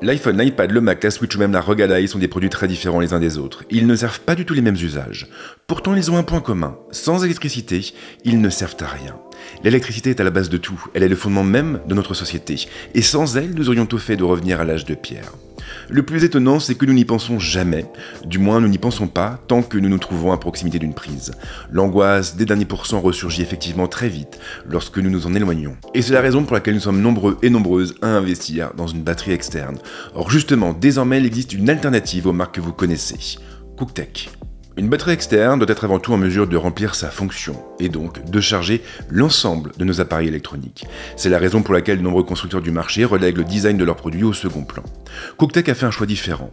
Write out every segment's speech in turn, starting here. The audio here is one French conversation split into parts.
L'iPhone, l'iPad, le Mac, la Switch ou même la ROG Ally sont des produits très différents les uns des autres. Ils ne servent pas du tout les mêmes usages. Pourtant, ils ont un point commun. Sans électricité, ils ne servent à rien. L'électricité est à la base de tout. Elle est le fondement même de notre société. Et sans elle, nous aurions tout fait de revenir à l'âge de pierre. Le plus étonnant, c'est que nous n'y pensons jamais. Du moins, nous n'y pensons pas tant que nous nous trouvons à proximité d'une prise. L'angoisse des derniers pourcents ressurgit effectivement très vite lorsque nous nous en éloignons. Et c'est la raison pour laquelle nous sommes nombreux et nombreuses à investir dans une batterie externe. Or justement, désormais, il existe une alternative aux marques que vous connaissez. Cooktek. Une batterie externe doit être avant tout en mesure de remplir sa fonction, et donc de charger l'ensemble de nos appareils électroniques. C'est la raison pour laquelle de nombreux constructeurs du marché relèguent le design de leurs produits au second plan. Cooktek a fait un choix différent.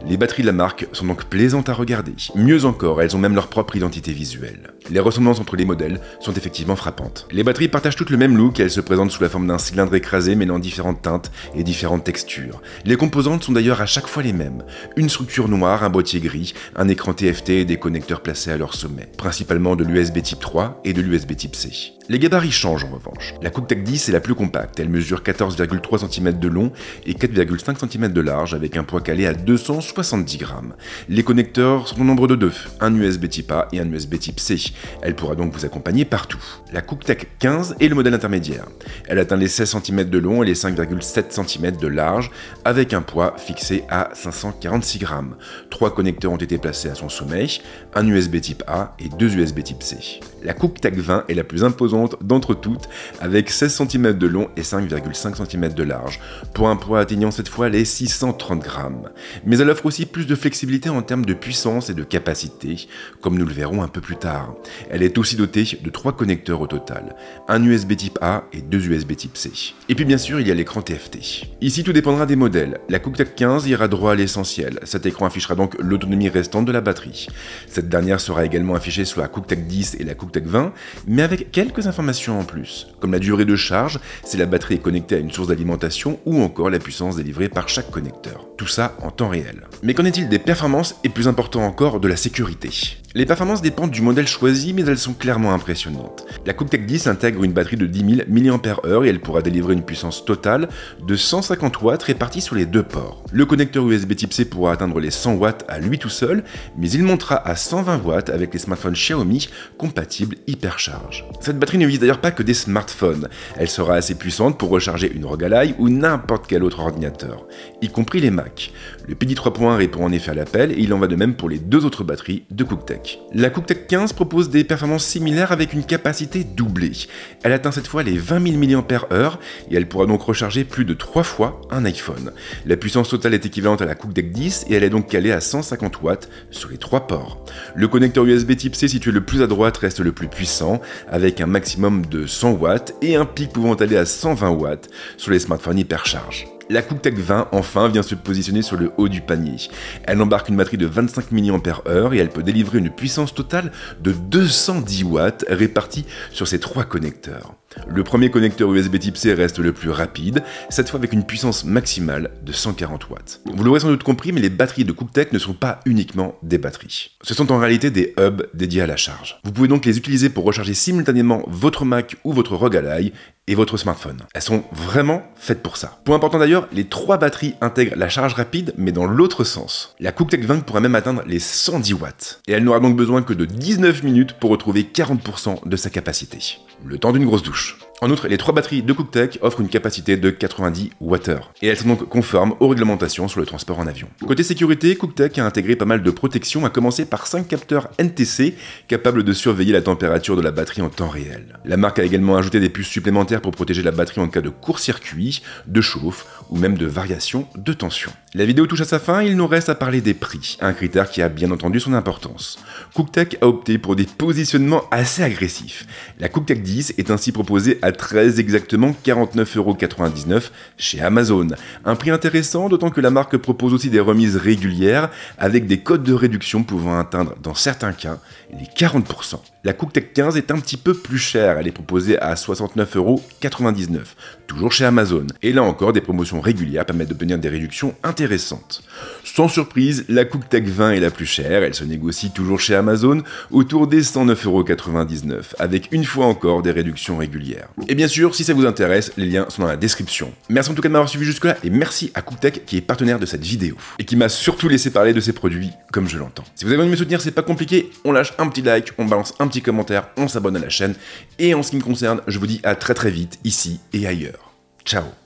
Les batteries de la marque sont donc plaisantes à regarder. Mieux encore, elles ont même leur propre identité visuelle. Les ressemblances entre les modèles sont effectivement frappantes. Les batteries partagent toutes le même look et elles se présentent sous la forme d'un cylindre écrasé mêlant différentes teintes et différentes textures. Les composantes sont d'ailleurs à chaque fois les mêmes. Une structure noire, un boîtier gris, un écran TFT et des connecteurs placés à leur sommet, principalement de l'USB type 3 et de l'USB type C. Les gabarits changent en revanche. La Cooktek 10 est la plus compacte, elle mesure 14,3 cm de long et 4,5 cm de large avec un poids calé à 270 grammes. Les connecteurs sont au nombre de deux, un USB type A et un USB type C. Elle pourra donc vous accompagner partout. La Cooktek 15 est le modèle intermédiaire. Elle atteint les 16 cm de long et les 5,7 cm de large avec un poids fixé à 546 grammes. 3 connecteurs ont été placés à son sommet, un USB type A et 2 USB type C. La Cooktek 20 est la plus imposante d'entre toutes, avec 16 cm de long et 5,5 cm de large, pour un poids atteignant cette fois les 630 grammes. Mais elle offre aussi plus de flexibilité en termes de puissance et de capacité, comme nous le verrons un peu plus tard. Elle est aussi dotée de 3 connecteurs au total, un USB type A et 2 USB type C. Et puis bien sûr, il y a l'écran TFT. Ici, tout dépendra des modèles. La Cooktek 15 ira droit à l'essentiel. Cet écran affichera donc l'autonomie restante de la batterie. Cette dernière sera également affichée sur la Cooktek 10 et la Cooktek 20, mais avec quelques informations en plus, comme la durée de charge, si la batterie est connectée à une source d'alimentation ou encore la puissance délivrée par chaque connecteur. Tout ça en temps réel. Mais qu'en est-il des performances et plus important encore de la sécurité? Les performances dépendent du modèle choisi, mais elles sont clairement impressionnantes. La Cooktek 10 intègre une batterie de 10 000 mAh et elle pourra délivrer une puissance totale de 150 watts répartie sur les deux ports. Le connecteur USB type C pourra atteindre les 100 watts à lui tout seul, mais il montera à 120 watts avec les smartphones Xiaomi compatibles hypercharge. Cette batterie ne vise d'ailleurs pas que des smartphones, elle sera assez puissante pour recharger une ROG Ally ou n'importe quel autre ordinateur, y compris les Mac. Le PD 3.1 répond en effet à l'appel et il en va de même pour les deux autres batteries de Cooktek. La Cooktek 15 propose des performances similaires avec une capacité doublée. Elle atteint cette fois les 20 000 mAh et elle pourra donc recharger plus de 3 fois un iPhone. La puissance totale est équivalente à la Cooktek 10 et elle est donc calée à 150 watts sur les 3 ports. Le connecteur USB type C situé le plus à droite reste le plus puissant avec un maximum de 100 watts et un pic pouvant aller à 120 watts sur les smartphones hypercharge. La Cooktek 20, enfin, vient se positionner sur le haut du panier. Elle embarque une batterie de 25 mAh et elle peut délivrer une puissance totale de 210 watts répartie sur ses 3 connecteurs. Le premier connecteur USB type C reste le plus rapide, cette fois avec une puissance maximale de 140 watts. Vous l'aurez sans doute compris, mais les batteries de Cooktek ne sont pas uniquement des batteries. Ce sont en réalité des hubs dédiés à la charge. Vous pouvez donc les utiliser pour recharger simultanément votre Mac ou votre ROG Ally et votre smartphone. Elles sont vraiment faites pour ça. Point important d'ailleurs, les 3 batteries intègrent la charge rapide, mais dans l'autre sens. La Cooktek 20 pourra même atteindre les 110 watts. Et elle n'aura donc besoin que de 19 minutes pour retrouver 40% de sa capacité. Le temps d'une grosse douche. En outre, les 3 batteries de Cooktek offrent une capacité de 90 Wh. Et elles sont donc conformes aux réglementations sur le transport en avion. Côté sécurité, Cooktek a intégré pas mal de protections, à commencer par 5 capteurs NTC capables de surveiller la température de la batterie en temps réel. La marque a également ajouté des puces supplémentaires pour protéger la batterie en cas de court-circuit, de chauffe ou même de variation de tension. La vidéo touche à sa fin, il nous reste à parler des prix, un critère qui a bien entendu son importance. Cooktek a opté pour des positionnements assez agressifs. La Cooktek 10 est ainsi proposée à très exactement 49,99 € chez Amazon. Un prix intéressant, d'autant que la marque propose aussi des remises régulières avec des codes de réduction pouvant atteindre, dans certains cas, les 40%. La Cooktech 15 est un petit peu plus chère, elle est proposée à 69,99€, toujours chez Amazon. Et là encore, des promotions régulières permettent d'obtenir des réductions intéressantes. Sans surprise, la Cooktech 20 est la plus chère, elle se négocie toujours chez Amazon autour des 109,99€, avec une fois encore des réductions régulières. Et bien sûr, si ça vous intéresse, les liens sont dans la description. Merci en tout cas de m'avoir suivi jusque-là, et merci à Cooktech qui est partenaire de cette vidéo, et qui m'a surtout laissé parler de ses produits comme je l'entends. Si vous avez envie de me soutenir, c'est pas compliqué, on lâche un petit like, on balance un petit commentaire, on s'abonne à la chaîne, et en ce qui me concerne, je vous dis à très vite, ici et ailleurs. Ciao.